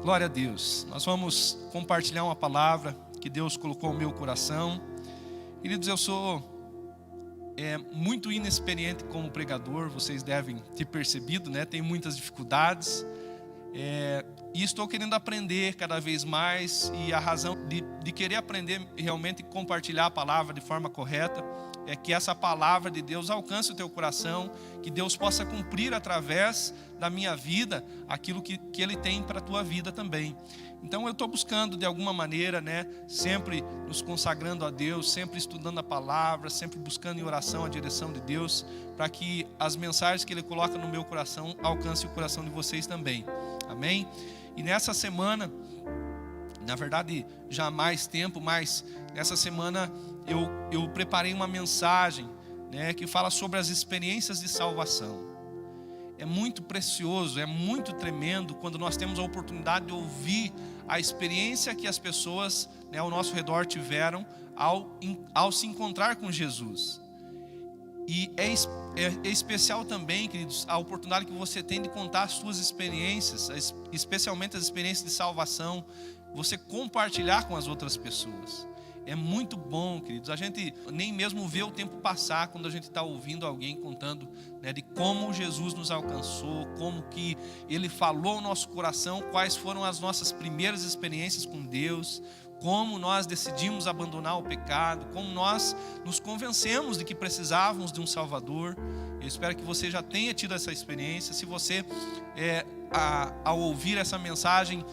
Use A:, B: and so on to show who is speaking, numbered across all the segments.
A: Glória a Deus. Nós vamos compartilhar uma palavra que Deus colocou no meu coração. Queridos, eu sou muito inexperiente como pregador, vocês devem ter percebido, né? Tenho muitas dificuldades e estou querendo aprender cada vez mais. E a razão de querer aprender realmente e compartilhar a palavra de forma correta é que essa palavra de Deus alcance o teu coração, que Deus possa cumprir através da minha vida aquilo que Ele tem para a tua vida também. Então eu estou buscando de alguma maneira, né, sempre nos consagrando a Deus, sempre estudando a palavra, sempre buscando em oração a direção de Deus, para que as mensagens que Ele coloca no meu coração alcancem o coração de vocês também. Amém? E nessa semana, na verdade já há mais tempo, mas nessa semana eu preparei uma mensagem, né, que fala sobre as experiências de salvação. É muito precioso, é muito tremendo quando nós temos a oportunidade de ouvir a experiência que as pessoas, né, ao nosso redor tiveram ao se encontrar com Jesus. E é especial também, queridos, a oportunidade que você tem de contar as suas experiências, especialmente as experiências de salvação, você compartilhar com as outras pessoas. É muito bom, queridos. A gente nem mesmo vê o tempo passar quando a gente está ouvindo alguém contando, né, de como Jesus nos alcançou, como que Ele falou ao nosso coração, quais foram as nossas primeiras experiências com Deus, como nós decidimos abandonar o pecado, como nós nos convencemos de que precisávamos de um Salvador. Eu espero que você já tenha tido essa experiência. Se você, ao ouvir essa mensagem,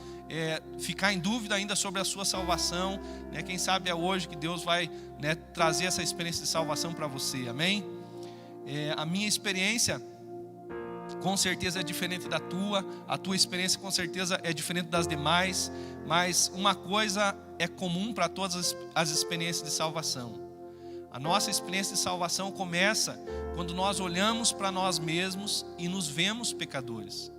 A: ficar em dúvida ainda sobre a sua salvação, né? Quem sabe é hoje que Deus vai, né, trazer essa experiência de salvação para você, amém? A minha experiência com certeza é diferente da tua, a tua experiência com certeza é diferente das demais, mas uma coisa é comum para todas as experiências de salvação. A nossa experiência de salvação começa quando nós olhamos para nós mesmos e nos vemos pecadores.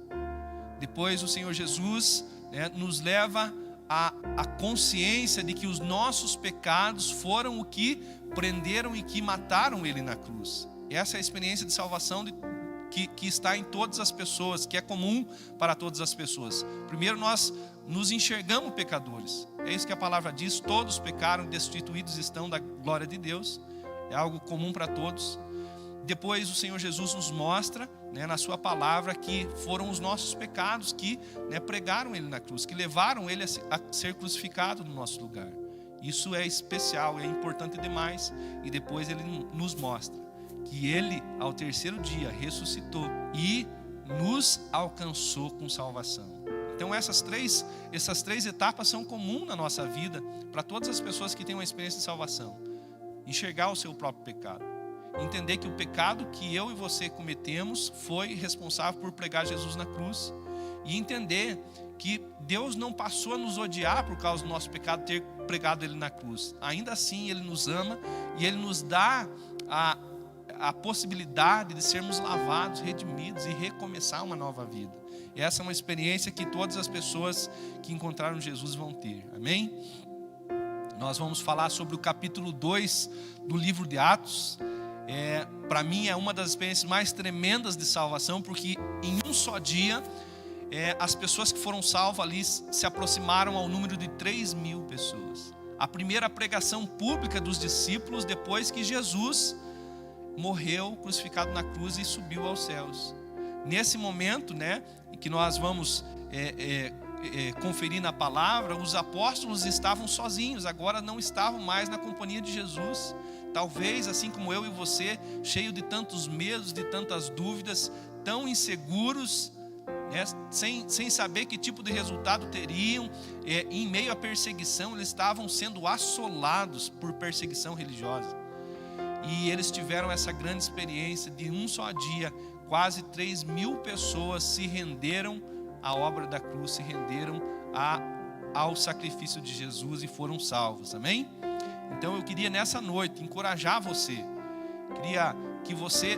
A: Depois o Senhor Jesus, né, nos leva à consciência de que os nossos pecados foram o que prenderam e que mataram Ele na cruz. Essa é a experiência de salvação que está em todas as pessoas, que é comum para todas as pessoas. Primeiro nós nos enxergamos pecadores. É isso que a palavra diz: todos pecaram, destituídos estão da glória de Deus. É algo comum para todos. Depois o Senhor Jesus nos mostra, né, na sua palavra, que foram os nossos pecados que, né, pregaram Ele na cruz, que levaram Ele a ser crucificado no nosso lugar. Isso é especial, é importante demais. E depois Ele nos mostra que Ele, ao terceiro dia, ressuscitou e nos alcançou com salvação. Então essas três etapas são comuns na nossa vida, para todas as pessoas que têm uma experiência de salvação. Enxergar o seu próprio pecado, entender que o pecado que eu e você cometemos foi responsável por pregar Jesus na cruz, e entender que Deus não passou a nos odiar por causa do nosso pecado ter pregado Ele na cruz. Ainda assim Ele nos ama e Ele nos dá a possibilidade de sermos lavados, redimidos e recomeçar uma nova vida. E essa é uma experiência que todas as pessoas que encontraram Jesus vão ter, amém? Nós vamos falar sobre o capítulo 2 do livro de Atos. Para mim é uma das experiências mais tremendas de salvação, porque em um só dia as pessoas que foram salvas ali se aproximaram ao número de 3.000 pessoas. A primeira pregação pública dos discípulos depois que Jesus morreu crucificado na cruz e subiu aos céus. Nesse momento, né, em que nós vamos conferir na palavra, os apóstolos estavam sozinhos, agora não estavam mais na companhia de Jesus. Talvez, assim como eu e você, cheio de tantos medos, de tantas dúvidas, tão inseguros, né, sem saber que tipo de resultado teriam, em meio à perseguição, eles estavam sendo assolados por perseguição religiosa. E eles tiveram essa grande experiência de um só dia, quase 3.000 pessoas se renderam à obra da cruz, se renderam ao sacrifício de Jesus e foram salvos, amém? Então eu queria nessa noite encorajar você, queria que você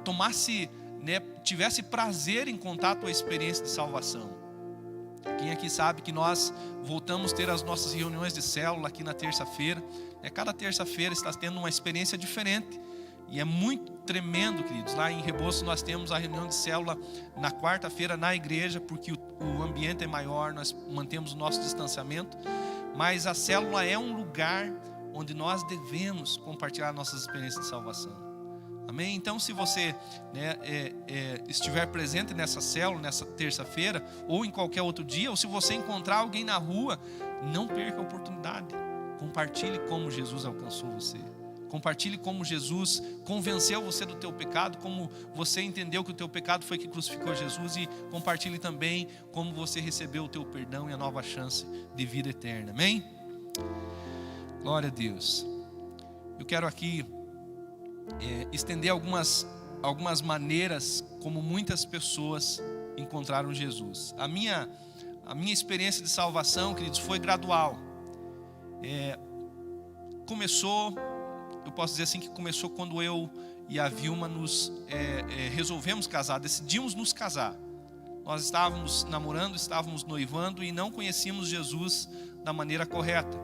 A: tomasse, né, tivesse prazer em contar a tua experiência de salvação. Quem aqui sabe que nós voltamos a ter as nossas reuniões de célula aqui na terça-feira. Cada terça-feira está tendo uma experiência diferente. E é muito tremendo, queridos. Lá em Rebouças nós temos a reunião de célula na quarta-feira na igreja, porque o ambiente é maior, nós mantemos o nosso distanciamento. Mas a célula é um lugar onde nós devemos compartilhar nossas experiências de salvação. Amém? Então, se você, né, estiver presente nessa célula, nessa terça-feira, ou em qualquer outro dia, ou se você encontrar alguém na rua, não perca a oportunidade. Compartilhe como Jesus alcançou você. Compartilhe como Jesus convenceu você do teu pecado, como você entendeu que o teu pecado foi que crucificou Jesus, e compartilhe também como você recebeu o teu perdão e a nova chance de vida eterna. Amém? Glória a Deus. Eu quero aqui estender algumas maneiras como muitas pessoas encontraram Jesus. A minha experiência de salvação, queridos, foi gradual. Eu posso dizer assim que começou quando eu e a Vilma resolvemos casar, decidimos nos casar. Nós estávamos namorando, estávamos noivando e não conhecíamos Jesus da maneira correta.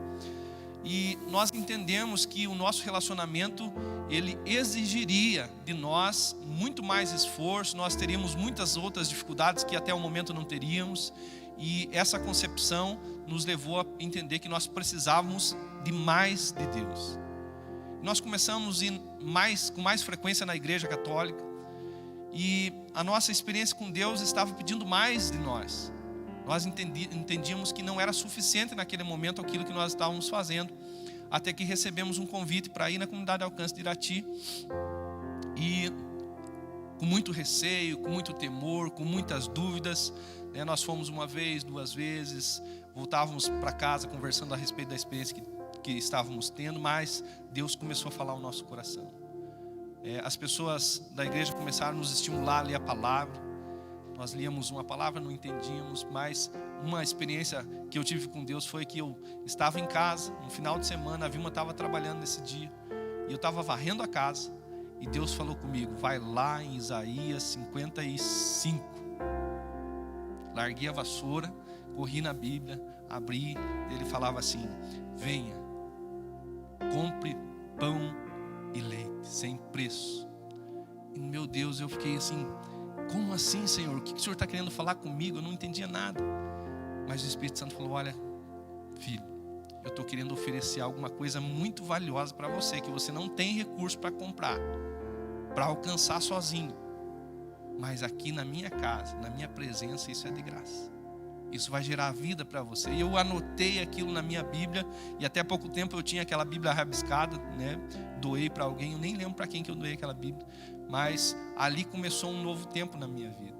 A: E nós entendemos que o nosso relacionamento, ele exigiria de nós muito mais esforço, nós teríamos muitas outras dificuldades que até o momento não teríamos. E essa concepção nos levou a entender que nós precisávamos de mais de Deus. Nós começamos a ir com mais frequência na igreja católica, e a nossa experiência com Deus estava pedindo mais de nós. Nós entendíamos que não era suficiente naquele momento aquilo que nós estávamos fazendo, até que recebemos um convite para ir na comunidade Alcance de Irati, e com muito receio, com muito temor, com muitas dúvidas, né, nós fomos uma vez, duas vezes, voltávamos para casa conversando a respeito da experiência que estávamos tendo, mas Deus começou a falar ao nosso coração. As pessoas da igreja começaram a nos estimular a ler a palavra. Nós líamos uma palavra, não entendíamos, mas uma experiência que eu tive com Deus foi que eu estava em casa, no final de semana, a Vilma estava trabalhando nesse dia, e eu estava varrendo a casa, e Deus falou comigo: vai lá em Isaías 55. Larguei a vassoura, corri na Bíblia, abri, ele falava assim: venha, compre pão e leite, sem preço. E meu Deus, eu fiquei assim: como assim, Senhor? O que o Senhor está querendo falar comigo? Eu não entendia nada. Mas o Espírito Santo falou: olha, filho, eu estou querendo oferecer alguma coisa muito valiosa para você, que você não tem recurso para comprar, para alcançar sozinho. Mas aqui na minha casa, na minha presença, isso é de graça. Isso vai gerar vida para você. E eu anotei aquilo na minha Bíblia, e até pouco tempo eu tinha aquela Bíblia rabiscada, né? Doei para alguém, eu nem lembro para quem que eu doei aquela Bíblia. Mas ali começou um novo tempo na minha vida.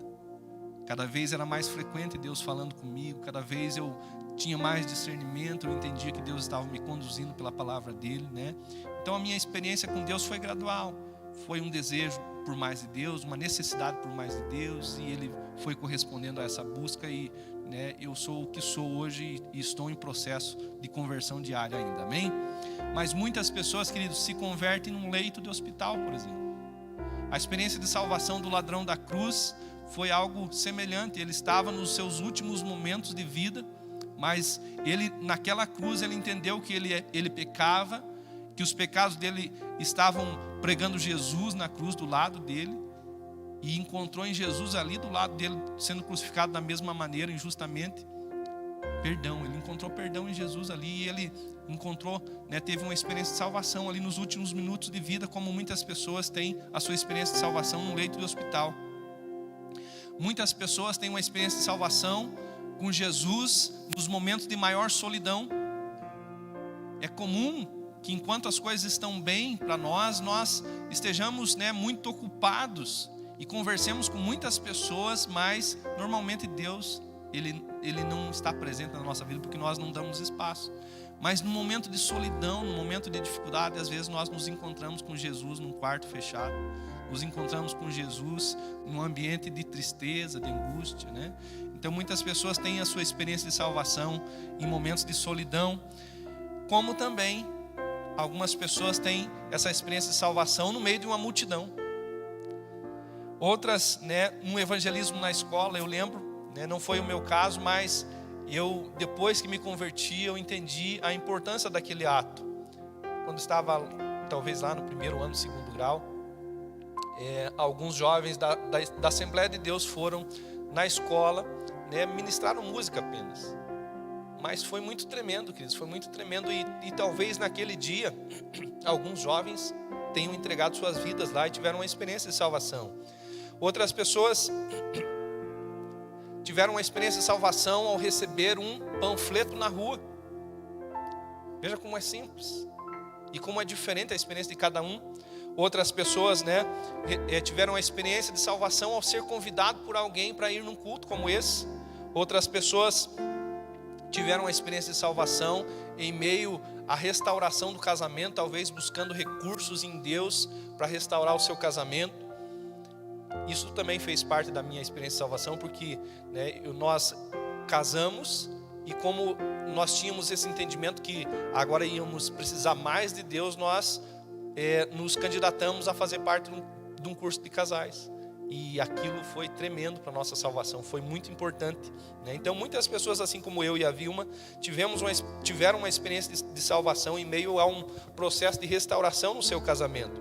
A: Cada vez era mais frequente Deus falando comigo, cada vez eu tinha mais discernimento, eu entendia que Deus estava me conduzindo pela palavra dele, né? Então a minha experiência com Deus foi gradual. Foi um desejo por mais de Deus, uma necessidade por mais de Deus, e ele foi correspondendo a essa busca, e né, eu sou o que sou hoje e estou em processo de conversão diária ainda, amém? Mas muitas pessoas, queridos, se convertem num leito de hospital, por exemplo. A experiência de salvação do ladrão da cruz foi algo semelhante. Ele estava nos seus últimos momentos de vida, mas ele, naquela cruz, ele entendeu que ele pecava, que os pecados dele estavam pregando Jesus na cruz do lado dele, e encontrou em Jesus ali do lado dele, sendo crucificado da mesma maneira, injustamente, perdão. Ele encontrou perdão em Jesus ali, e ele encontrou, né, teve uma experiência de salvação ali nos últimos minutos de vida, como muitas pessoas têm a sua experiência de salvação no leito de hospital. Muitas pessoas têm uma experiência de salvação com Jesus nos momentos de maior solidão. É comum que enquanto as coisas estão bem para nós estejamos, né, muito ocupados e conversemos com muitas pessoas, mas normalmente Deus, ele não está presente na nossa vida porque nós não damos espaço. Mas no momento de solidão, no momento de dificuldade, às vezes nós nos encontramos com Jesus num quarto fechado, nos encontramos com Jesus num ambiente de tristeza, de angústia, né? Então muitas pessoas têm a sua experiência de salvação em momentos de solidão, como também algumas pessoas têm essa experiência de salvação no meio de uma multidão. Outras, né, um evangelismo na escola, eu lembro, né, não foi o meu caso, mas eu, depois que me converti, eu entendi a importância daquele ato. Quando estava, talvez lá no primeiro ano, segundo grau, alguns jovens da Assembleia de Deus foram na escola, né, ministraram música apenas. Mas foi muito tremendo, queridos, foi muito tremendo. E talvez naquele dia, alguns jovens tenham entregado suas vidas lá e tiveram uma experiência de salvação. Outras pessoas tiveram uma experiência de salvação ao receber um panfleto na rua. Veja como é simples e como é diferente a experiência de cada um. Outras pessoas, né, tiveram uma experiência de salvação ao ser convidado por alguém para ir num culto como esse. Outras pessoas tiveram uma experiência de salvação em meio à restauração do casamento, talvez buscando recursos em Deus para restaurar o seu casamento. Isso também fez parte da minha experiência de salvação, porque, né, nós casamos e como nós tínhamos esse entendimento que agora íamos precisar mais de Deus, nós nos candidatamos a fazer parte de um curso de casais. E aquilo foi tremendo para a nossa salvação, foi muito importante, né? Então muitas pessoas, assim como eu e a Vilma, tiveram uma experiência de salvação em meio a um processo de restauração no seu casamento.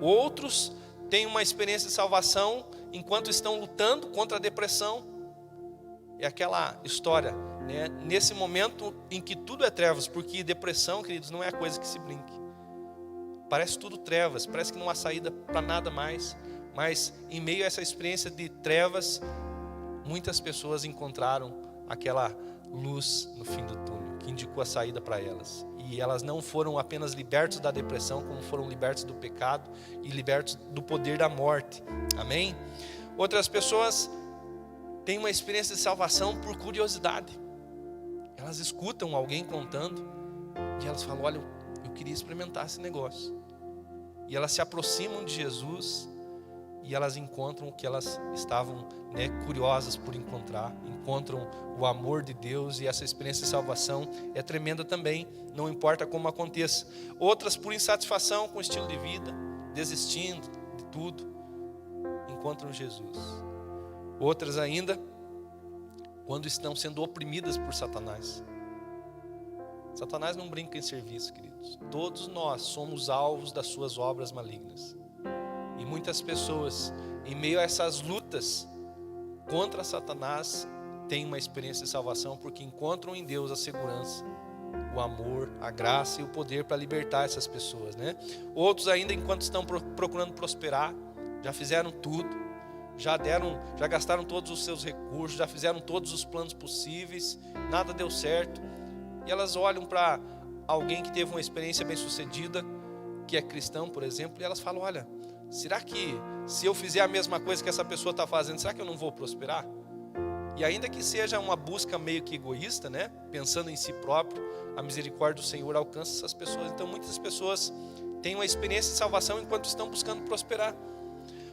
A: Outros têm uma experiência de salvação enquanto estão lutando contra a depressão. É aquela história, né? Nesse momento em que tudo é trevas, porque depressão, queridos, não é coisa que se brinque. Parece tudo trevas, parece que não há saída para nada mais. Mas em meio a essa experiência de trevas, muitas pessoas encontraram aquela luz no fim do túnel, que indicou a saída para elas. E elas não foram apenas libertos da depressão, como foram libertos do pecado e libertos do poder da morte. Amém? Outras pessoas têm uma experiência de salvação por curiosidade. Elas escutam alguém contando e elas falam: olha, eu queria experimentar esse negócio. E elas se aproximam de Jesus e elas encontram o que elas estavam, né, curiosas por encontrar. Encontram o amor de Deus, e essa experiência de salvação é tremenda também, não importa como aconteça. Outras por insatisfação com o estilo de vida, desistindo de tudo, encontram Jesus. Outras ainda, quando estão sendo oprimidas por Satanás. Satanás não brinca em serviço, queridos. Todos nós somos alvos das suas obras malignas. E muitas pessoas, em meio a essas lutas contra Satanás, têm uma experiência de salvação, porque encontram em Deus a segurança, o amor, a graça e o poder para libertar essas pessoas, né? Outros ainda, enquanto estão procurando prosperar, já fizeram tudo, já gastaram todos os seus recursos, já fizeram todos os planos possíveis, nada deu certo. E elas olham para alguém que teve uma experiência bem-sucedida, que é cristão, por exemplo, e elas falam: olha, será que se eu fizer a mesma coisa que essa pessoa está fazendo, será que eu não vou prosperar? E ainda que seja uma busca meio que egoísta, né, pensando em si próprio, a misericórdia do Senhor alcança essas pessoas. Então muitas pessoas têm uma experiência de salvação enquanto estão buscando prosperar.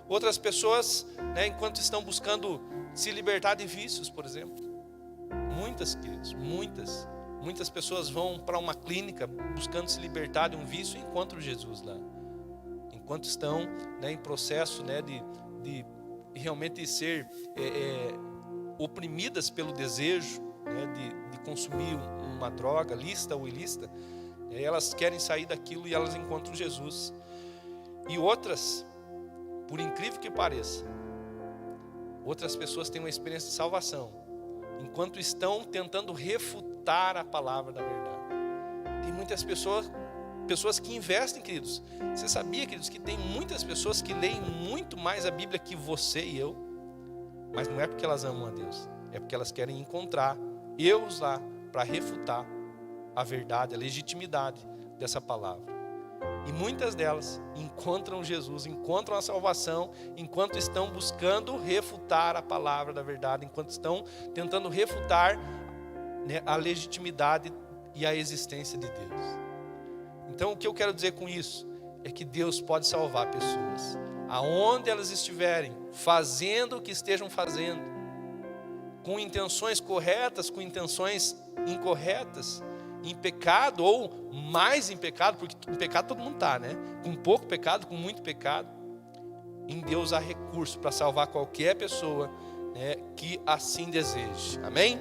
A: Outras pessoas, né, enquanto estão buscando se libertar de vícios, por exemplo. Muitas, queridos, muitas pessoas vão para uma clínica buscando se libertar de um vício e encontram Jesus lá. Enquanto estão, né, em processo, né, de realmente ser oprimidas pelo desejo, né, de consumir uma droga, lícita ou ilícita, elas querem sair daquilo e elas encontram Jesus. E outras, por incrível que pareça, outras pessoas têm uma experiência de salvação, enquanto estão tentando refutar a palavra da verdade. Tem muitas pessoas que investem, queridos. Você sabia, queridos, que tem muitas pessoas que leem muito mais a Bíblia que você e eu? Mas não é porque elas amam a Deus, é porque elas querem encontrar erros lá para refutar a verdade, a legitimidade dessa palavra. E muitas delas encontram Jesus, encontram a salvação, enquanto estão buscando refutar a palavra da verdade, enquanto estão tentando refutar, né, a legitimidade e a existência de Deus. Então o que eu quero dizer com isso é que Deus pode salvar pessoas, aonde elas estiverem, fazendo o que estejam fazendo, com intenções corretas, com intenções incorretas, em pecado ou mais em pecado, porque em pecado todo mundo está, né? Com pouco pecado, com muito pecado. Em Deus há recurso para salvar qualquer pessoa, né, que assim deseje. Amém?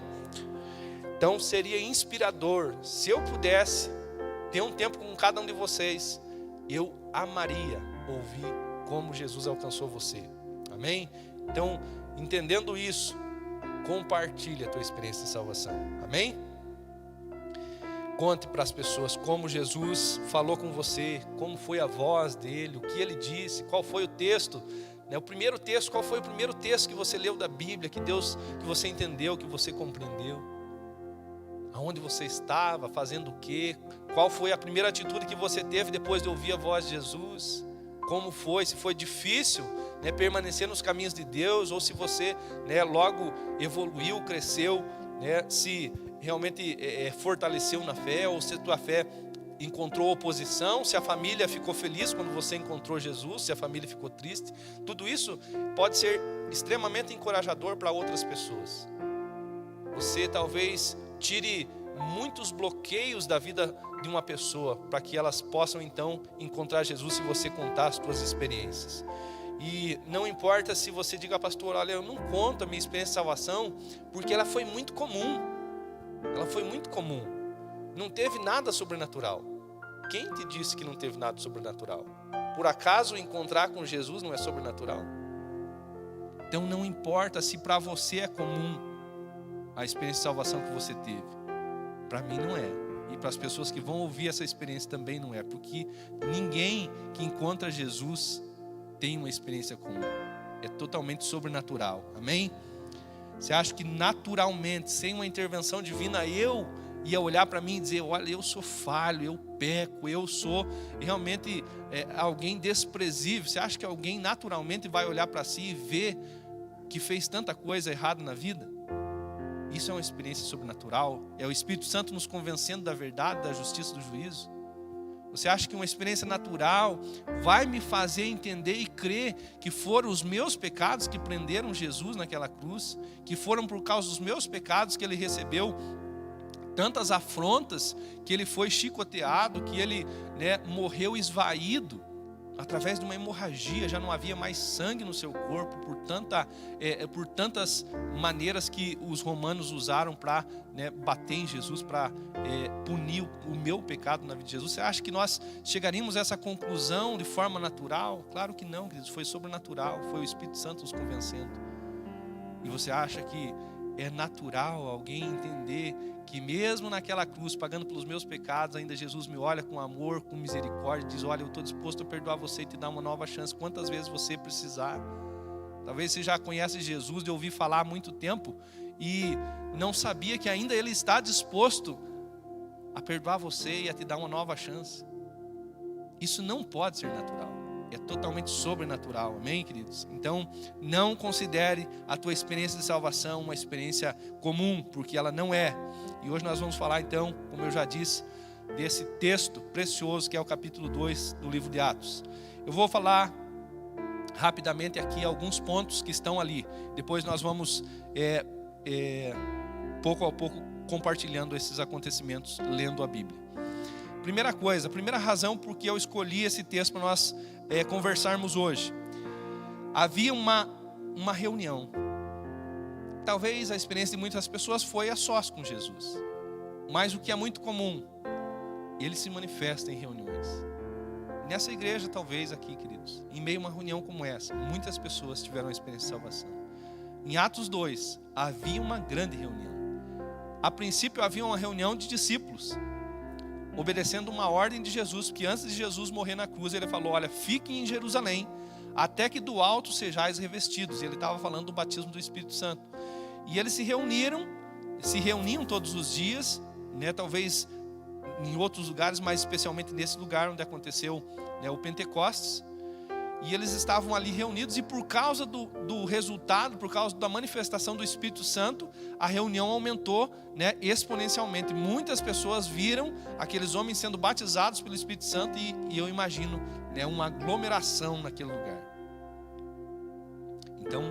A: Então seria inspirador, se eu pudesse ter um tempo com cada um de vocês, eu amaria ouvir como Jesus alcançou você. Amém? Então, entendendo isso, compartilhe a tua experiência de salvação. Amém? Conte para as pessoas como Jesus falou com você, como foi a voz dele, o que ele disse, qual foi o texto, né? O primeiro texto, qual foi o primeiro texto que você leu da Bíblia, que você entendeu, que você compreendeu? Aonde você estava, fazendo o quê? Qual foi a primeira atitude que você teve depois de ouvir a voz de Jesus? Como foi? Se foi difícil, né, permanecer nos caminhos de Deus, ou se você, né, logo evoluiu, cresceu, né, se realmente fortaleceu na fé, ou se a tua fé encontrou oposição, se a família ficou feliz quando você encontrou Jesus, se a família ficou triste. Tudo isso pode ser extremamente encorajador para outras pessoas. Você talvez tire muitos bloqueios da vida de uma pessoa, para que elas possam então encontrar Jesus, se você contar as suas experiências. E não importa se você diga, pastor, olha, eu não conto a minha experiência de salvação, porque ela foi muito comum. Ela foi muito comum. Não teve nada sobrenatural. Quem te disse que não teve nada sobrenatural? Por acaso encontrar com Jesus não é sobrenatural? Então não importa se para você é comum a experiência de salvação que você teve. Para mim não é. E para as pessoas que vão ouvir essa experiência também não é. Porque ninguém que encontra Jesus tem uma experiência comum. É totalmente sobrenatural. Amém? Você acha que naturalmente, sem uma intervenção divina, eu ia olhar para mim e dizer, olha, eu sou falho, eu peco, eu sou realmente alguém desprezível? Você acha que alguém naturalmente vai olhar para si e ver que fez tanta coisa errada na vida? Isso é uma experiência sobrenatural? É o Espírito Santo nos convencendo da verdade, da justiça, do juízo? Você acha que uma experiência natural vai me fazer entender e crer que foram os meus pecados que prenderam Jesus naquela cruz? Que foram por causa dos meus pecados que ele recebeu tantas afrontas, que ele foi chicoteado, que ele, né, morreu esvaído através de uma hemorragia, já não havia mais sangue no seu corpo, por tantas maneiras que os romanos usaram para, né, bater em Jesus, para punir o meu pecado na vida de Jesus. Você acha que nós chegaríamos a essa conclusão de forma natural? Claro que não, queridos, foi sobrenatural, foi o Espírito Santo nos convencendo. E você acha que é natural alguém entender que mesmo naquela cruz, pagando pelos meus pecados, ainda Jesus me olha com amor, com misericórdia, diz, olha, eu estou disposto a perdoar você e te dar uma nova chance, quantas vezes você precisar. Talvez você já conhece Jesus, de ouvir falar há muito tempo, e não sabia que ainda Ele está disposto a perdoar você e a te dar uma nova chance. Isso não pode ser natural. É totalmente sobrenatural, amém, queridos? Então, não considere a tua experiência de salvação uma experiência comum, porque ela não é. E hoje nós vamos falar então, como eu já disse, desse texto precioso que é o capítulo 2 do livro de Atos. Eu vou falar rapidamente aqui alguns pontos que estão ali. Depois nós vamos, pouco a pouco, compartilhando esses acontecimentos, lendo a Bíblia. Primeira coisa, a primeira razão por que eu escolhi esse texto para nós conversarmos hoje. Havia uma reunião. Talvez a experiência de muitas pessoas foi a sós com Jesus. Mas o que é muito comum, ele se manifesta em reuniões. Nessa igreja, talvez aqui, queridos, em meio a uma reunião como essa, muitas pessoas tiveram a experiência de salvação. Em Atos 2, havia uma grande reunião. A princípio havia uma reunião de discípulos, obedecendo uma ordem de Jesus, porque antes de Jesus morrer na cruz, ele falou, olha, fiquem em Jerusalém, até que do alto sejais revestidos. E ele estava falando do batismo do Espírito Santo. E eles se reuniam todos os dias, né, talvez em outros lugares, mas especialmente nesse lugar onde aconteceu, né, o Pentecostes. E eles estavam ali reunidos, e por causa do resultado, por causa da manifestação do Espírito Santo, a reunião aumentou, né, exponencialmente. Muitas pessoas viram aqueles homens sendo batizados pelo Espírito Santo, e eu imagino, né, uma aglomeração naquele lugar. Então,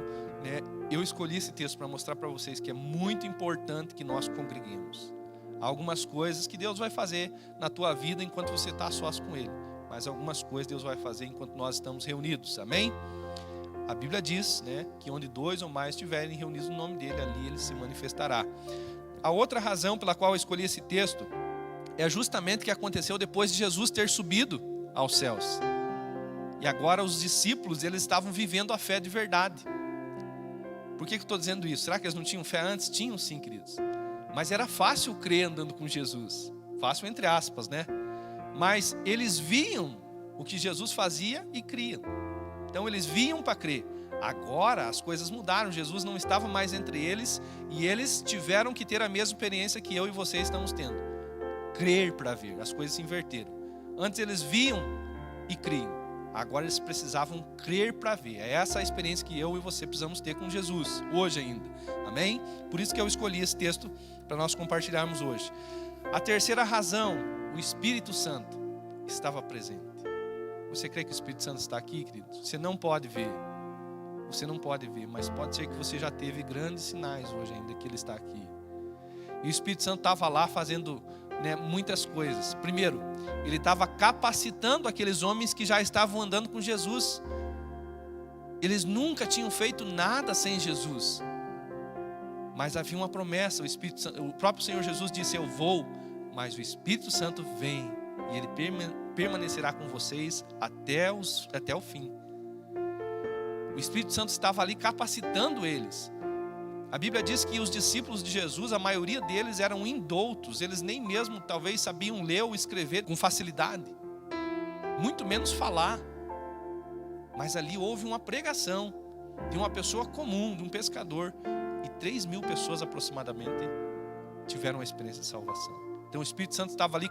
A: né, eu escolhi esse texto para mostrar para vocês que é muito importante que nós congreguemos. Há algumas coisas que Deus vai fazer na tua vida enquanto você está a sós com Ele. Mas algumas coisas Deus vai fazer enquanto nós estamos reunidos, amém? A Bíblia diz, né, que onde 2 ou mais estiverem reunidos no nome dele, ali ele se manifestará. A outra razão pela qual eu escolhi esse texto é justamente o que aconteceu depois de Jesus ter subido aos céus. E agora os discípulos, eles estavam vivendo a fé de verdade. Por que eu estou dizendo isso? Será que eles não tinham fé antes? Tinham sim, queridos. Mas era fácil crer andando com Jesus. Fácil entre aspas, né? Mas eles viam o que Jesus fazia e criam. Então eles viam para crer. Agora as coisas mudaram. Jesus não estava mais entre eles. E eles tiveram que ter a mesma experiência que eu e você estamos tendo. Crer para ver. As coisas se inverteram. Antes eles viam e criam. Agora eles precisavam crer para ver. É essa a experiência que eu e você precisamos ter com Jesus, hoje ainda. Amém? Por isso que eu escolhi esse texto para nós compartilharmos hoje. A terceira razão, o Espírito Santo estava presente. Você crê que o Espírito Santo está aqui, querido? Você não pode ver. Você não pode ver, mas pode ser que você já teve grandes sinais hoje ainda que Ele está aqui. E o Espírito Santo estava lá fazendo, muitas coisas. Primeiro, Ele estava capacitando aqueles homens que já estavam andando com Jesus. Eles nunca tinham feito nada sem Jesus. Mas havia uma promessa. O próprio Senhor Jesus disse: eu vou, mas o Espírito Santo vem. E Ele permanecerá com vocês até o fim. O Espírito Santo estava ali capacitando eles. A Bíblia diz que os discípulos de Jesus, a maioria deles eram indoutos. Eles nem mesmo talvez sabiam ler ou escrever com facilidade. Muito menos falar. Mas ali houve uma pregação de uma pessoa comum, de um pescador. E 3.000 pessoas aproximadamente tiveram a experiência de salvação. Então o Espírito Santo estava ali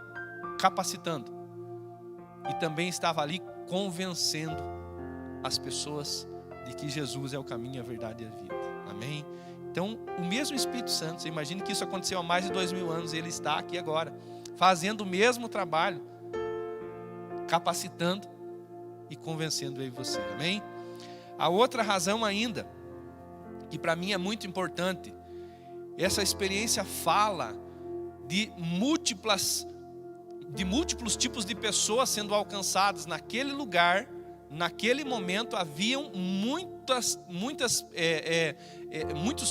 A: capacitando. E também estava ali convencendo as pessoas de que Jesus é o caminho, a verdade e a vida. Amém? Então, o mesmo Espírito Santo, você imagina que isso aconteceu há mais de 2.000 anos, ele está aqui agora, fazendo o mesmo trabalho, capacitando e convencendo eu e você, amém? A outra razão ainda, que para mim é muito importante, essa experiência fala de múltiplos tipos de pessoas sendo alcançadas naquele lugar. Naquele momento haviam muitos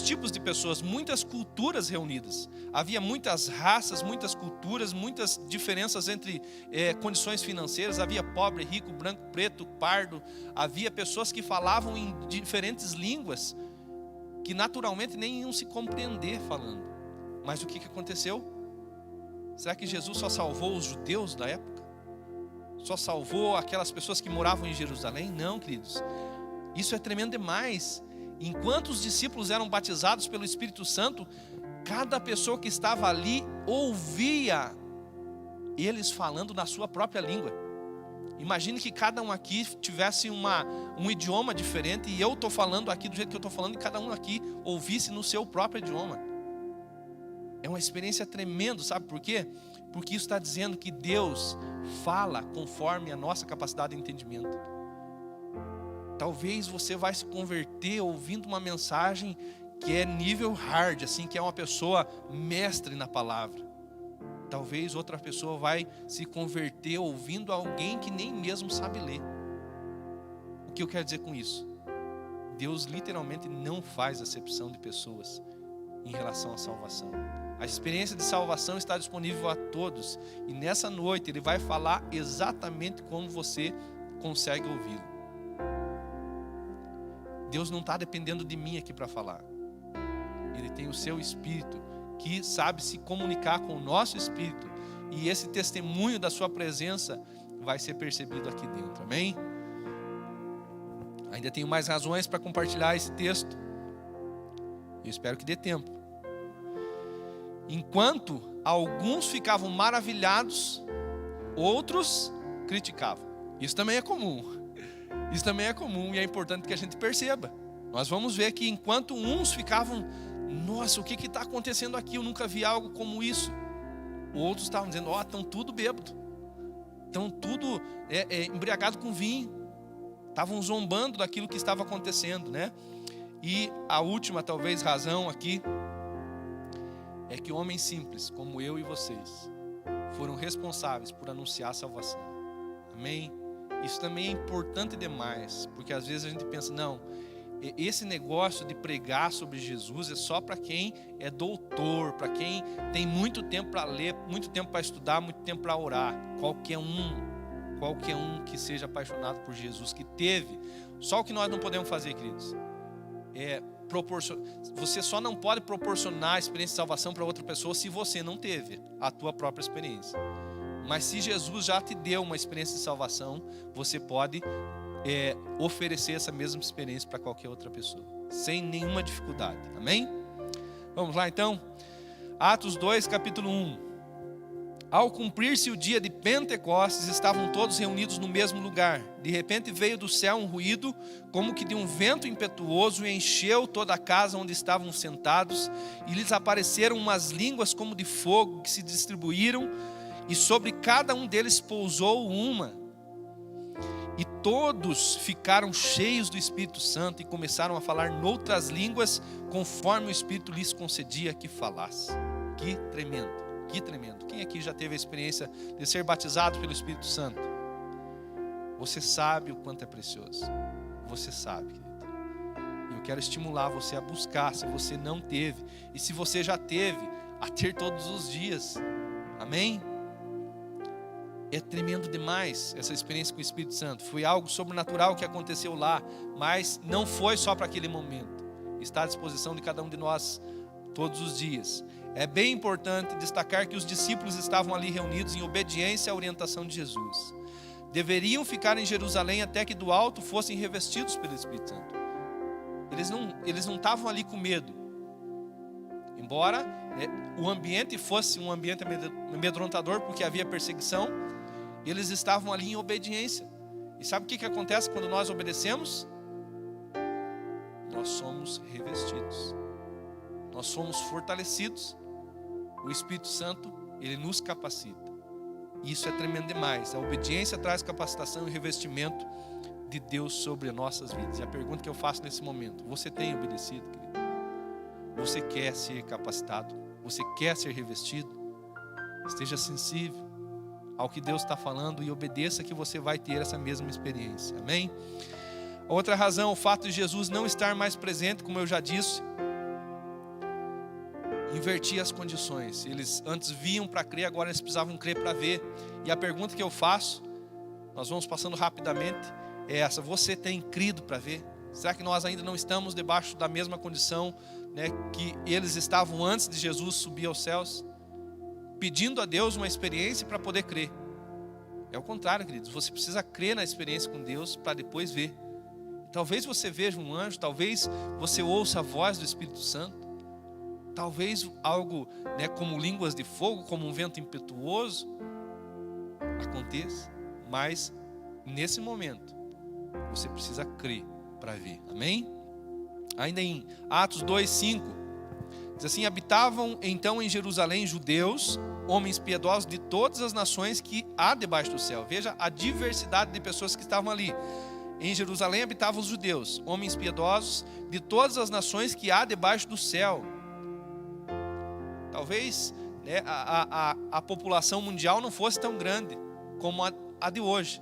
A: tipos de pessoas, muitas culturas reunidas. Havia muitas raças, muitas culturas, muitas diferenças entre condições financeiras. Havia pobre, rico, branco, preto, pardo. Havia pessoas que falavam em diferentes línguas, que naturalmente nem iam se compreender falando. Mas o que aconteceu? Será que Jesus só salvou os judeus da época? Só salvou aquelas pessoas que moravam em Jerusalém? Não, queridos. Isso é tremendo demais. Enquanto os discípulos eram batizados pelo Espírito Santo, cada pessoa que estava ali ouvia eles falando na sua própria língua. Imagine que cada um aqui tivesse um idioma diferente, e eu estou falando aqui do jeito que eu estou falando, e cada um aqui ouvisse no seu próprio idioma. É uma experiência tremenda, sabe por quê? Porque isso está dizendo que Deus fala conforme a nossa capacidade de entendimento. Talvez você vai se converter ouvindo uma mensagem que é nível hard, assim, que é uma pessoa mestre na palavra. Talvez outra pessoa vai se converter ouvindo alguém que nem mesmo sabe ler. O que eu quero dizer com isso? Deus literalmente não faz acepção de pessoas em relação à salvação. A experiência de salvação está disponível a todos. E nessa noite Ele vai falar exatamente como você consegue ouvi-lo. Deus não está dependendo de mim aqui para falar. Ele tem o seu Espírito, que sabe se comunicar com o nosso Espírito. E esse testemunho da sua presença vai ser percebido aqui dentro. Amém? Ainda tenho mais razões para compartilhar esse texto. Eu espero que dê tempo. Enquanto alguns ficavam maravilhados, outros criticavam. Isso também é comum. Isso também é comum e é importante que a gente perceba. Nós vamos ver que enquanto uns ficavam, nossa, o que está acontecendo aqui? Eu nunca vi algo como isso. Outros estavam dizendo, estão tudo bêbado. Estão tudo embriagado com vinho. Estavam zombando daquilo que estava acontecendo, né? E a última, talvez, razão aqui é que homens simples, como eu e vocês, foram responsáveis por anunciar a salvação. Amém? Isso também é importante demais, porque às vezes a gente pensa, não, esse negócio de pregar sobre Jesus é só para quem é doutor, para quem tem muito tempo para ler, muito tempo para estudar, muito tempo para orar. Qualquer um qualquer um que seja apaixonado por Jesus, que teve. Só o que nós não podemos fazer, queridos, você só não pode proporcionar a experiência de salvação para outra pessoa se você não teve a tua própria experiência. Mas se Jesus já te deu uma experiência de salvação, você pode oferecer essa mesma experiência para qualquer outra pessoa, sem nenhuma dificuldade. Amém? Vamos lá então. Atos 2, capítulo 1. Ao cumprir-se o dia de Pentecostes, estavam todos reunidos no mesmo lugar. De repente veio do céu um ruído, como que de um vento impetuoso, e encheu toda a casa onde estavam sentados, e lhes apareceram umas línguas como de fogo, que se distribuíram, e sobre cada um deles pousou uma. E todos ficaram cheios do Espírito Santo, e começaram a falar noutras línguas, conforme o Espírito lhes concedia que falasse. Que tremendo! Que tremendo. Quem aqui já teve a experiência de ser batizado pelo Espírito Santo? Você sabe o quanto é precioso. Você sabe, querido. E eu quero estimular você a buscar, se você não teve. E se você já teve, a ter todos os dias. Amém? É tremendo demais essa experiência com o Espírito Santo. Foi algo sobrenatural que aconteceu lá. Mas não foi só para aquele momento. Está à disposição de cada um de nós todos os dias. É bem importante destacar que os discípulos estavam ali reunidos em obediência à orientação de Jesus. Deveriam ficar em Jerusalém até que do alto fossem revestidos pelo Espírito Santo. Eles não estavam ali com medo. Embora o ambiente fosse um ambiente amedrontador, porque havia perseguição, eles estavam ali em obediência. E sabe o que acontece quando nós obedecemos? Nós somos revestidos. Nós somos fortalecidos. O Espírito Santo, ele nos capacita. E isso é tremendo demais. A obediência traz capacitação e revestimento de Deus sobre as nossas vidas. E a pergunta que eu faço nesse momento: você tem obedecido, querido? Você quer ser capacitado? Você quer ser revestido? Esteja sensível ao que Deus está falando e obedeça, que você vai ter essa mesma experiência. Amém? Outra razão, o fato de Jesus não estar mais presente, como eu já disse, invertia as condições. Eles antes viam para crer, agora eles precisavam crer para ver. E a pergunta que eu faço, nós vamos passando rapidamente, é essa: você tem crido para ver? Será que nós ainda não estamos debaixo da mesma condição, que eles estavam antes de Jesus subir aos céus, pedindo a Deus uma experiência para poder crer? É o contrário, queridos. Você precisa crer na experiência com Deus para depois ver. Talvez você veja um anjo, talvez você ouça a voz do Espírito Santo. Talvez algo como línguas de fogo, como um vento impetuoso aconteça. Mas nesse momento você precisa crer para ver. Amém? Ainda em Atos 2:5 diz assim: habitavam então em Jerusalém judeus, homens piedosos de todas as nações que há debaixo do céu. Veja a diversidade de pessoas que estavam ali. Em Jerusalém habitavam os judeus, homens piedosos de todas as nações que há debaixo do céu. Talvez a população mundial não fosse tão grande como a de hoje.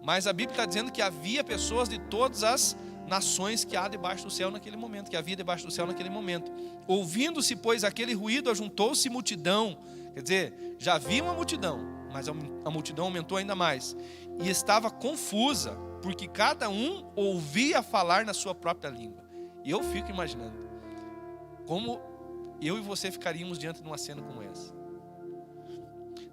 A: Mas a Bíblia está dizendo que havia pessoas de todas as nações que há debaixo do céu naquele momento. Que havia debaixo do céu naquele momento. Ouvindo-se, pois, aquele ruído, ajuntou-se multidão. Quer dizer, já havia uma multidão, mas a multidão aumentou ainda mais. E estava confusa, porque cada um ouvia falar na sua própria língua. E eu fico imaginando como eu e você ficaríamos diante de uma cena como essa.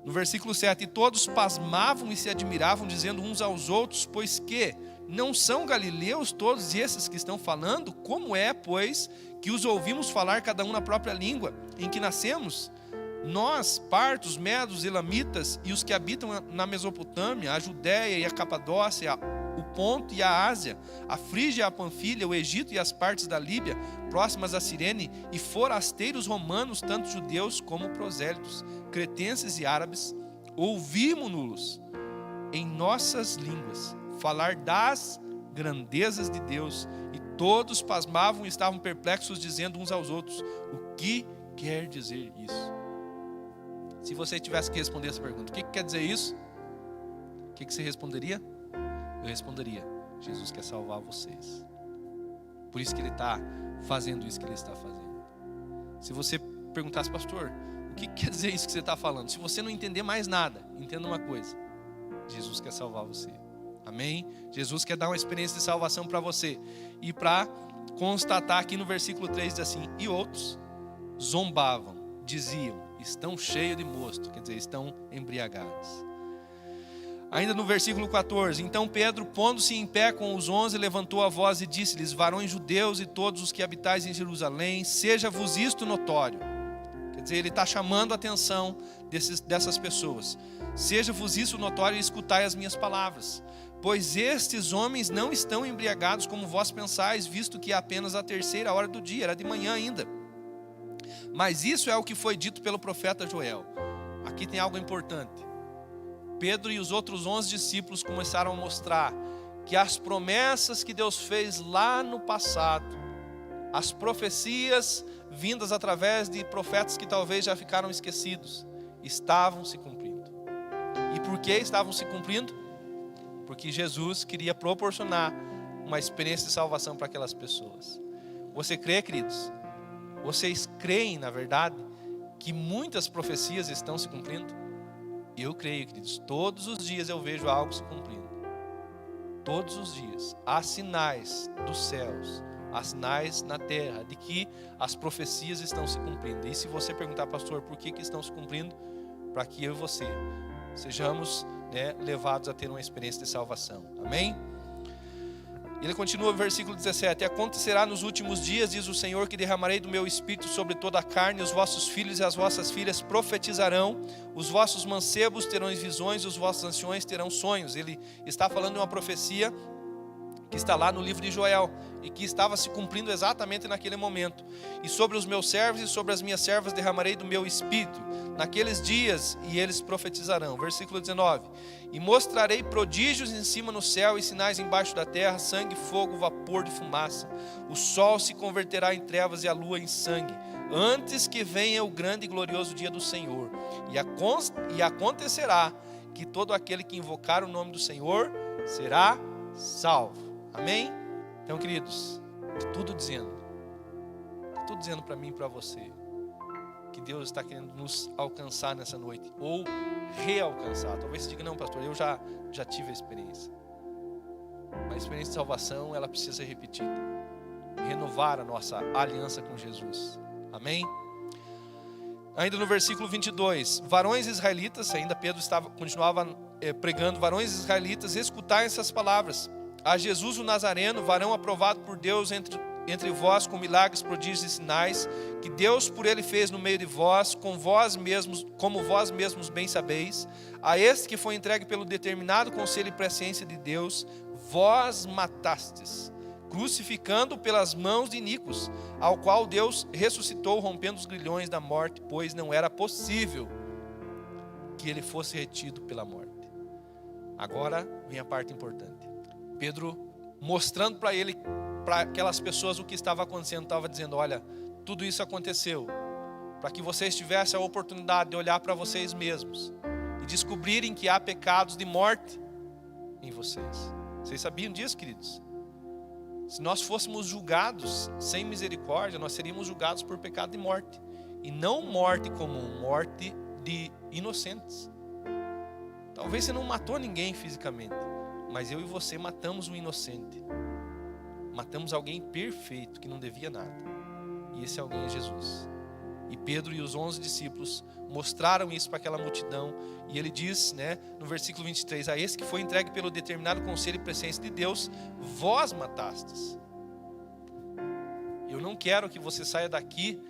A: No versículo 7, e todos pasmavam e se admiravam, dizendo uns aos outros: pois que não são galileus todos esses que estão falando? Como é, pois, que os ouvimos falar cada um na própria língua em que nascemos? Nós, partos, medos, elamitas e os que habitam na Mesopotâmia, a Judéia e a Capadócia, o Ponto e a Ásia, a Frígia e a Panfilha, o Egito e as partes da Líbia, próximas a Cirene, e forasteiros romanos, tanto judeus como prosélitos, cretenses e árabes, ouvimos-nos em nossas línguas falar das grandezas de Deus, e todos pasmavam e estavam perplexos, dizendo uns aos outros: o que quer dizer isso? Se você tivesse que responder essa pergunta, o que quer dizer isso? O que você responderia? Eu responderia: Jesus quer salvar vocês. Por isso que Ele está fazendo isso que Ele está fazendo. Se você perguntasse: pastor, o que quer dizer isso que você está falando? Se você não entender mais nada, entenda uma coisa: Jesus quer salvar você. Amém? Jesus quer dar uma experiência de salvação para você. E para constatar aqui no versículo 3 diz assim: e outros zombavam, diziam, estão cheios de mosto, quer dizer, estão embriagados. Ainda no versículo 14: então Pedro, pondo-se em pé com os 11, levantou a voz e disse-lhes: varões judeus e todos os que habitais em Jerusalém, seja-vos isto notório. Quer dizer, ele está chamando a atenção dessas pessoas. Seja-vos isso notório e escutai as minhas palavras. Pois estes homens não estão embriagados como vós pensais, visto que é apenas a 3ª hora do dia, era de manhã ainda. Mas isso é o que foi dito pelo profeta Joel. Aqui tem algo importante. Pedro e os outros 11 discípulos começaram a mostrar que as promessas que Deus fez lá no passado, as profecias vindas através de profetas que talvez já ficaram esquecidos, estavam se cumprindo. E por que estavam se cumprindo? Porque Jesus queria proporcionar uma experiência de salvação para aquelas pessoas. Você crê, queridos? Vocês creem, na verdade, que muitas profecias estão se cumprindo? Eu creio, queridos. Todos os dias eu vejo algo se cumprindo. Todos os dias. Há sinais dos céus, há sinais na terra de que as profecias estão se cumprindo. E se você perguntar, pastor, por que estão se cumprindo? Para que eu e você sejamos levados a ter uma experiência de salvação. Amém? Ele continua no versículo 17: acontecerá nos últimos dias, diz o Senhor, que derramarei do meu espírito sobre toda a carne, os vossos filhos e as vossas filhas profetizarão, os vossos mancebos terão visões, os vossos anciões terão sonhos. Ele está falando de uma profecia que está lá no livro de Joel e que estava se cumprindo exatamente naquele momento. E sobre os meus servos e sobre as minhas servas derramarei do meu espírito naqueles dias, e eles profetizarão. Versículo 19: e mostrarei prodígios em cima no céu e sinais embaixo da terra, sangue, fogo, vapor de fumaça. O sol se converterá em trevas e a lua em sangue, antes que venha o grande e glorioso dia do Senhor. E acontecerá que todo aquele que invocar o nome do Senhor será salvo. Amém? Então, queridos, está tudo dizendo para mim e para você que Deus está querendo nos alcançar nessa noite, ou realcançar. Talvez você diga: não, pastor, eu já tive a experiência. Mas a experiência de salvação, ela precisa ser repetida. Renovar a nossa aliança com Jesus. Amém? Ainda no versículo 22, varões israelitas, ainda Pedro continuava pregando: varões israelitas, escutai essas palavras. A Jesus o Nazareno, varão aprovado por Deus entre vós com milagres, prodígios e sinais, que Deus por ele fez no meio de vós, como vós mesmos bem sabeis. A este que foi entregue pelo determinado conselho e presciência de Deus, vós matastes, crucificando pelas mãos de Nicos, ao qual Deus ressuscitou, rompendo os grilhões da morte, pois não era possível que ele fosse retido pela morte. Agora vem a parte importante. Pedro, mostrando para aquelas pessoas o que estava acontecendo, estava dizendo: olha, tudo isso aconteceu para que vocês tivessem a oportunidade de olhar para vocês mesmos e descobrirem que há pecados de morte em vocês. Vocês sabiam disso, queridos? Se nós fôssemos julgados sem misericórdia, nós seríamos julgados por pecado de morte. E não morte comum, morte de inocentes. Talvez você não matou ninguém fisicamente, mas eu e você matamos um inocente. Matamos alguém perfeito, que não devia nada. E esse alguém é Jesus. E Pedro e os 11 discípulos mostraram isso para aquela multidão. E ele diz, no versículo 23, a esse que foi entregue pelo determinado conselho e presciência de Deus, vós matastes. Eu não quero que você saia daqui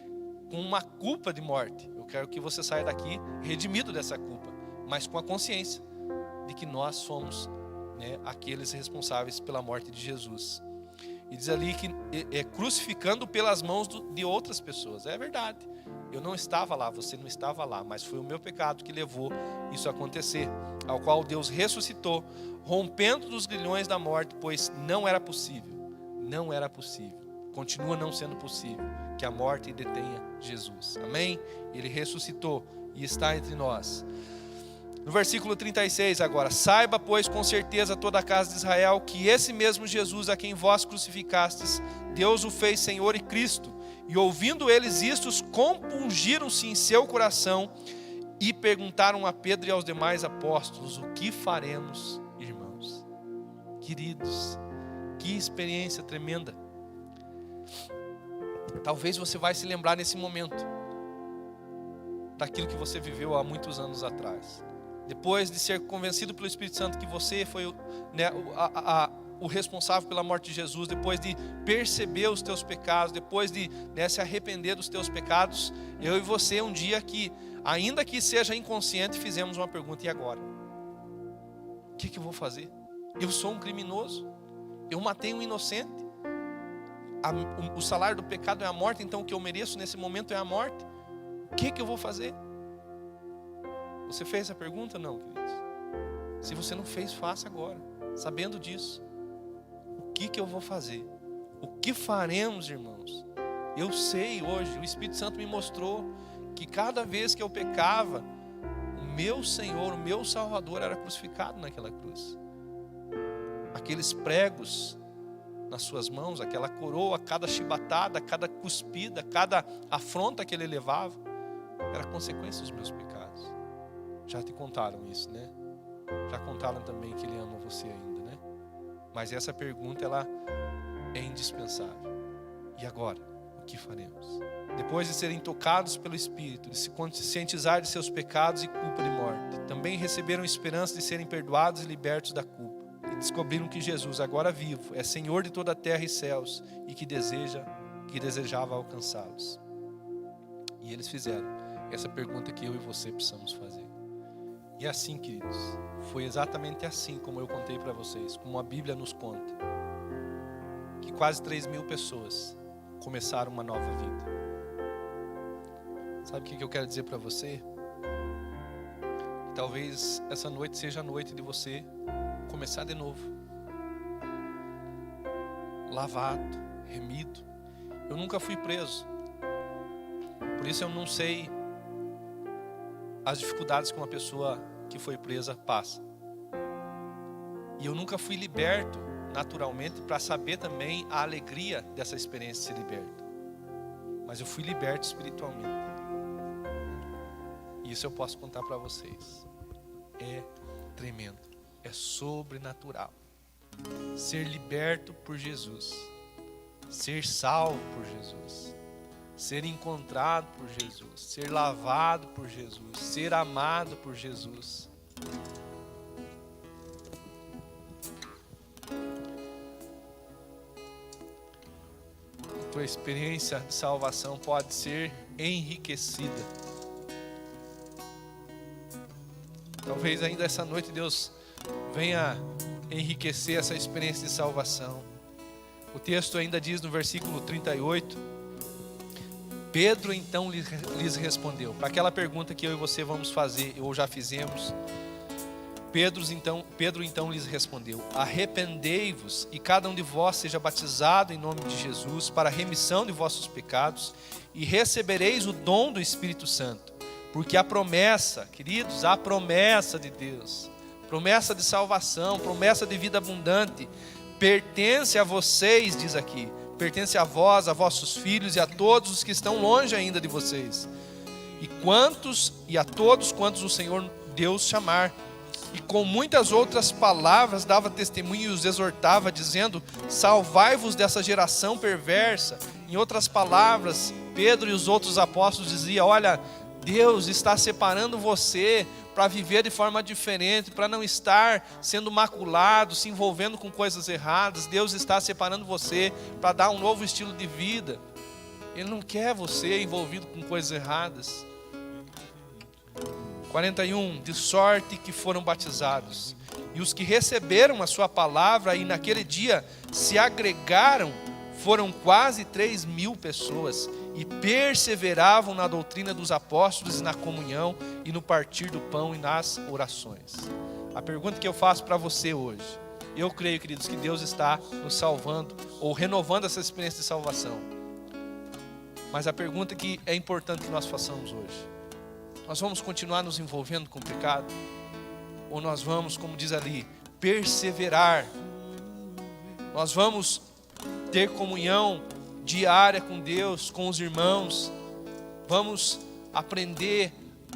A: com uma culpa de morte. Eu quero que você saia daqui redimido dessa culpa, mas com a consciência de que nós somos aqueles responsáveis pela morte de Jesus. E diz ali que crucificando pelas mãos de outras pessoas. É verdade, eu não estava lá, você não estava lá, mas foi o meu pecado que levou isso a acontecer, ao qual Deus ressuscitou, rompendo dos grilhões da morte, pois não era possível, continua não sendo possível que a morte detenha Jesus. Amém? Ele ressuscitou e está entre nós. No versículo 36 agora: saiba, pois, com certeza toda a casa de Israel, que esse mesmo Jesus a quem vós crucificastes, Deus o fez Senhor e Cristo. E ouvindo eles isto, compungiram-se em seu coração e perguntaram a Pedro e aos demais apóstolos: o que faremos, irmãos? Queridos, que experiência tremenda. Talvez você vai se lembrar nesse momento daquilo que você viveu há muitos anos atrás. Depois de ser convencido pelo Espírito Santo que você foi o responsável pela morte de Jesus, depois de perceber os teus pecados, depois de se arrepender dos teus pecados, eu e você um dia que, ainda que seja inconsciente, fizemos uma pergunta: e agora? O que eu vou fazer? Eu sou um criminoso, eu matei um inocente, o salário do pecado é a morte, então o que eu mereço nesse momento é a morte. O que eu vou fazer? Você fez essa pergunta? Não, queridos. Se você não fez, faça agora, sabendo disso. O que eu vou fazer? O que faremos, irmãos? Eu sei hoje, o Espírito Santo me mostrou que cada vez que eu pecava, o meu Senhor, o meu Salvador era crucificado naquela cruz. Aqueles pregos nas suas mãos, aquela coroa, cada chibatada, cada cuspida, cada afronta que ele levava, era consequência dos meus pecados. Já te contaram isso, né? Já contaram também que ele ama você ainda, né? Mas essa pergunta, ela é indispensável. E agora, o que faremos? Depois de serem tocados pelo Espírito, de se conscientizar de seus pecados e culpa de morte, também receberam esperança de serem perdoados e libertos da culpa. E descobriram que Jesus, agora vivo, é Senhor de toda a terra e céus, e que desejava alcançá-los. E eles fizeram essa pergunta que eu e você precisamos fazer. E assim, queridos, foi exatamente assim como eu contei para vocês, como a Bíblia nos conta, que quase 3.000 pessoas começaram uma nova vida. Sabe o que eu quero dizer para você? Que talvez essa noite seja a noite de você começar de novo, lavado, remido. Eu nunca fui preso, por isso eu não sei as dificuldades que uma pessoa que foi presa passa. E eu nunca fui liberto naturalmente para saber também a alegria dessa experiência de ser liberto. Mas eu fui liberto espiritualmente. E isso eu posso contar para vocês. É tremendo. É sobrenatural. Ser liberto por Jesus. Ser salvo por Jesus. Ser encontrado por Jesus, ser lavado por Jesus, ser amado por Jesus. A tua experiência de salvação pode ser enriquecida. Talvez ainda essa noite Deus venha enriquecer essa experiência de salvação. O texto ainda diz no versículo 38... Pedro então lhes respondeu, para aquela pergunta que eu e você vamos fazer, ou já fizemos. Pedro então lhes respondeu: arrependei-vos e cada um de vós seja batizado em nome de Jesus para a remissão de vossos pecados e recebereis o dom do Espírito Santo. Porque a promessa, queridos, a promessa de Deus, promessa de salvação, promessa de vida abundante, pertence a vocês, diz aqui. Pertence a vós, a vossos filhos e a todos os que estão longe ainda de vocês. E a todos quantos o Senhor Deus chamar. E com muitas outras palavras dava testemunho e os exortava, dizendo: salvai-vos dessa geração perversa. Em outras palavras, Pedro e os outros apóstolos diziam: olha, Deus está separando você para viver de forma diferente, para não estar sendo maculado, se envolvendo com coisas erradas. Deus está separando você para dar um novo estilo de vida. Ele não quer você envolvido com coisas erradas. 41, de sorte que foram batizados, e os que receberam a sua palavra e naquele dia se agregaram, foram quase 3.000 pessoas, e perseveravam na doutrina dos apóstolos e na comunhão, e no partir do pão e nas orações. A pergunta que eu faço para você hoje, eu creio, queridos, que Deus está nos salvando, ou renovando essa experiência de salvação. Mas a pergunta que é importante que nós façamos hoje: nós vamos continuar nos envolvendo com o pecado? Ou nós vamos, como diz ali, perseverar? Nós vamos ter comunhão diária com Deus, com os irmãos? Vamos aprender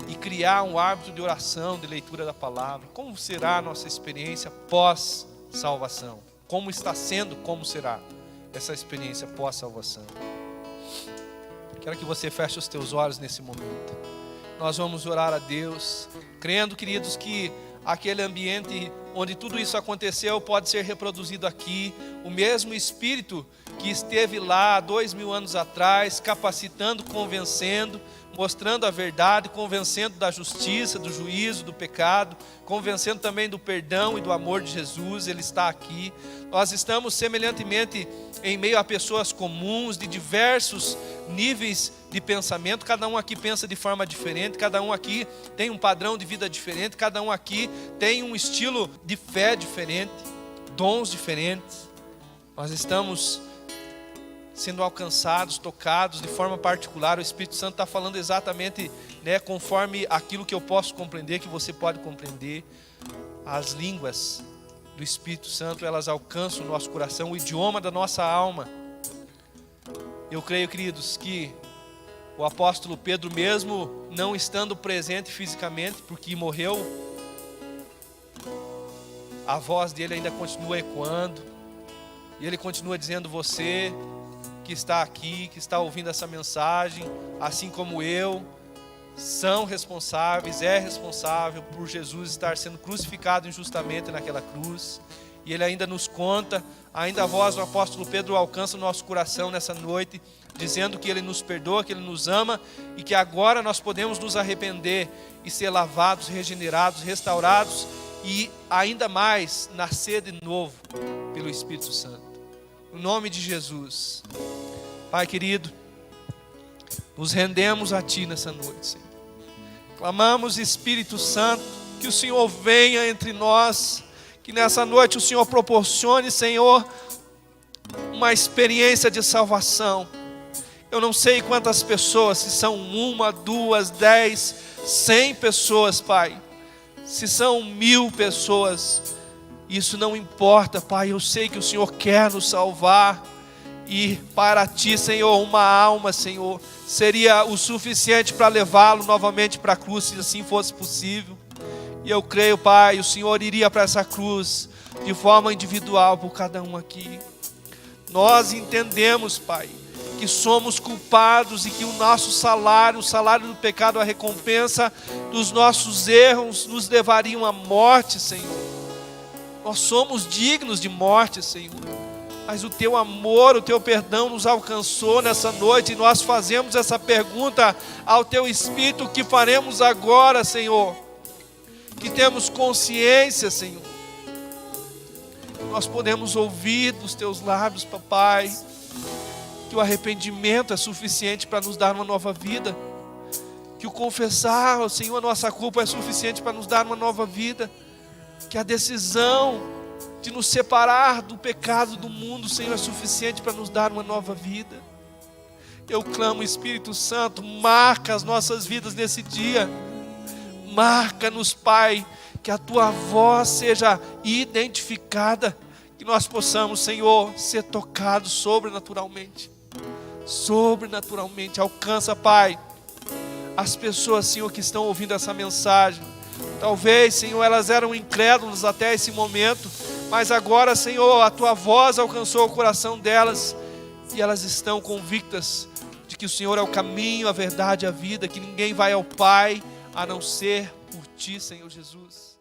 A: e criar um hábito de oração, de leitura da palavra. Como será a nossa experiência pós-salvação? Como está sendo, como será essa experiência pós-salvação? Quero que você feche os teus olhos nesse momento. Nós vamos orar a Deus, crendo, queridos, que aquele ambiente onde tudo isso aconteceu pode ser reproduzido aqui. O mesmo Espírito que esteve lá 2000 anos atrás, capacitando, convencendo, mostrando a verdade, convencendo da justiça, do juízo, do pecado, convencendo também do perdão e do amor de Jesus. Ele está aqui. Nós estamos semelhantemente em meio a pessoas comuns, de diversos níveis de pensamento. Cada um aqui pensa de forma diferente, cada um aqui tem um padrão de vida diferente, cada um aqui tem um estilo de fé diferente, dons diferentes. Nós estamos sendo alcançados, tocados de forma particular. O Espírito Santo está falando exatamente, conforme aquilo que eu posso compreender, que você pode compreender. As línguas do Espírito Santo, elas alcançam o nosso coração, o idioma da nossa alma. Eu creio, queridos, que o apóstolo Pedro, mesmo não estando presente fisicamente, porque morreu, a voz dele ainda continua ecoando, e ele continua dizendo: você que está aqui, que está ouvindo essa mensagem, assim como eu, são responsáveis, é responsável por Jesus estar sendo crucificado injustamente naquela cruz. E ele ainda nos conta, ainda a voz do apóstolo Pedro alcança o nosso coração nessa noite, dizendo que ele nos perdoa, que ele nos ama e que agora nós podemos nos arrepender e ser lavados, regenerados, restaurados e ainda mais nascer de novo pelo Espírito Santo. No nome de Jesus. Pai querido, nos rendemos a Ti nessa noite, Senhor. Clamamos, Espírito Santo, que o Senhor venha entre nós, que nessa noite o Senhor proporcione, Senhor, uma experiência de salvação. Eu não sei quantas pessoas, se são 1, 2, 10, 100 pessoas, Pai. Se são 1000 pessoas, isso não importa, Pai. Eu sei que o Senhor quer nos salvar. E para Ti, Senhor, uma alma, Senhor, seria o suficiente para levá-lo novamente para a cruz, se assim fosse possível. E eu creio, Pai, o Senhor iria para essa cruz de forma individual por cada um aqui. Nós entendemos, Pai, que somos culpados e que o nosso salário, o salário do pecado, a recompensa dos nossos erros nos levariam à morte, Senhor. Nós somos dignos de morte, Senhor. Mas o Teu amor, o Teu perdão nos alcançou nessa noite. E nós fazemos essa pergunta ao Teu Espírito: o que faremos agora, Senhor? Que temos consciência, Senhor. Nós podemos ouvir dos Teus lábios, Papai, que o arrependimento é suficiente para nos dar uma nova vida. Que o confessar, Senhor, a nossa culpa é suficiente para nos dar uma nova vida. Que a decisão de nos separar do pecado do mundo, Senhor, é suficiente para nos dar uma nova vida. Eu clamo, Espírito Santo, marca as nossas vidas nesse dia. Marca-nos, Pai, que a Tua voz seja identificada, que nós possamos, Senhor, ser tocados sobrenaturalmente. Sobrenaturalmente. Alcança, Pai, as pessoas, Senhor, que estão ouvindo essa mensagem. Talvez, Senhor, elas eram incrédulas até esse momento, mas agora, Senhor, a Tua voz alcançou o coração delas e elas estão convictas de que o Senhor é o caminho, a verdade e a vida, que ninguém vai ao Pai a não ser por Ti, Senhor Jesus.